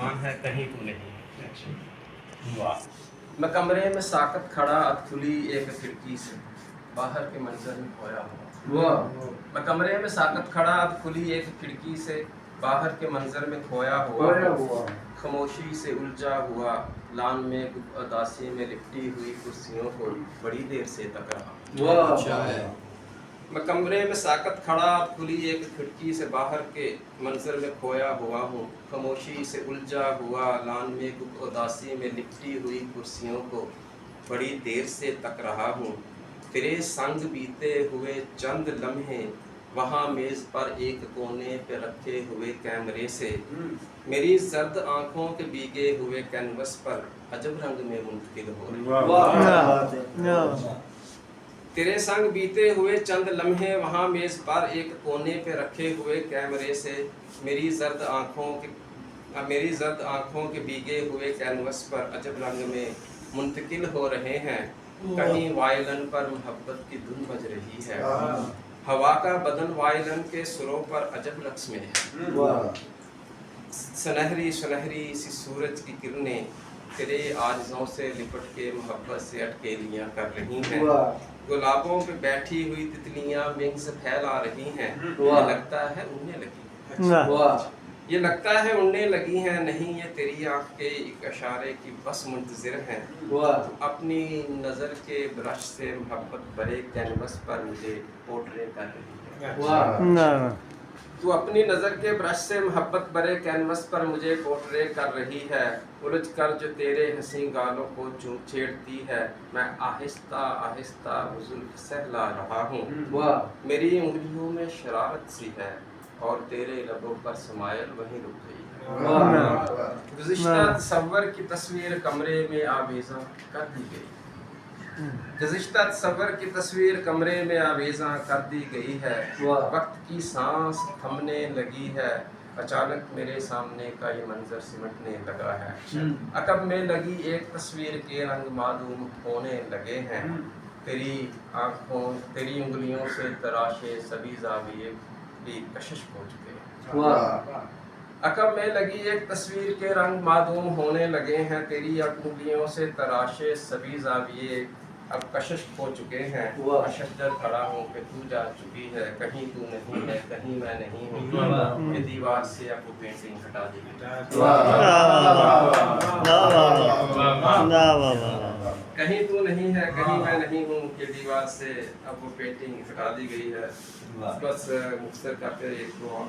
आसमान है कहीं तू नहीं। वाह। मैं कमरे में साकत खड़ा, अध खुली एक खिड़की से बाहर के मंजर में खोया हुआ। मैं कमरे में साकत खड़ा, अध खुली एक खिड़की से बाहर के मंजर में खोया हुआ। खामोशी से उलझा हुआ लान में उदासी में लिपटी हुई कुर्सियों को बड़ी देर से तक रहा। मैं कमरे में साकत खड़ा, खुली एक खिड़की से बाहर के मंजर में खोया हुआ हूँ। खामोशी से उलझा हुआ लान में उदासी में लिपटी हुई कुर्सियों को बड़ी देर से तक रहा हूँ। तेरे संग बीते हुए चंद लम्हे वहाँ मेज़ पर एक कोने पे रखे हुए कैमरे से मेरी जर्द आंखों के भीगे हुए कैनवस पर अजब रंग में मुंतकिल हो रही। तेरे संग बीते हुए चंद लम्हे वहाँ मेज़ पर एक कोने पे रखे हुए कैमरे से मेरी जर्द आंखों के भीगे हुए कैनवस पर अजब रंग में मुंतकिल हो रहे हैं। कहीं वायलिन पर मोहब्बत की धुन बज रही है। हवा का बदन वायलिन के सुरों पर अजब रक्स में है। सुनहरी सुनहरी सी सूरज की किरणें तेरे आर्ज़ों से लिपट के मोहब्बत से अटकेलियाँ कर रही हैं। गुलाबों पे बैठी हुई तितलियाँ विंग्स फैला रही हैं। ये लगता है उड़ने लगी हैं। नहीं ये तेरी आँख के एक इशारे की बस मुंतज़िर हैं। अपनी नज़र के ब्रश से मोहब्बत भरे कैनवस पर मुझे पोर्ट्रे कर रही है। तू अपनी नज़र के ब्रश से मोहब्बत भरे कैनवस पर मुझे पोर्ट्रे कर रही है। उलझ कर जो तेरे हंसी गालों को छेड़ती है मैं आहिस्ता आहिस्ता जुल्फ़ सहला रहा हूँ। मेरी उंगलियों में शरारत सी है और तेरे लबों पर समायल वहीं रुक गई है। गुज़िश्ता तस्वर की तस्वीर कमरे में आवेज़ा कर दी गई। गुज़िश्ता तस्वर की तस्वीर कमरे में आवेज़ा कर दी गई है। वक्त की सांस थमने लगी है। अचानक मेरे सामने का ये मंजर सिमटने लगा है। अकब में लगी एक तस्वीर के रंग मालूम होने लगे हैं। तेरी उंगलियों से तराशे सभी ज़ाविये भी कशिश हो चुके हैं। अकब में लगी एक तस्वीर के रंग मालूम होने लगे हैं। तेरी उंगलियों से तराशे सभी ज़ाविये अब कशिश हो चुके हैं। अशद्दर खड़ा हूँ कि तू जा चुकी है। कहीं तू नहीं है कहीं मैं नहीं हूँ। ये दीवार से अब वो पेंटिंग हटा दी गई। कहीं तू नहीं है कहीं मैं नहीं हूँ कि दीवार से अब वो पेंटिंग हटा दी गई है। बस मुख्तसर करके एक दो और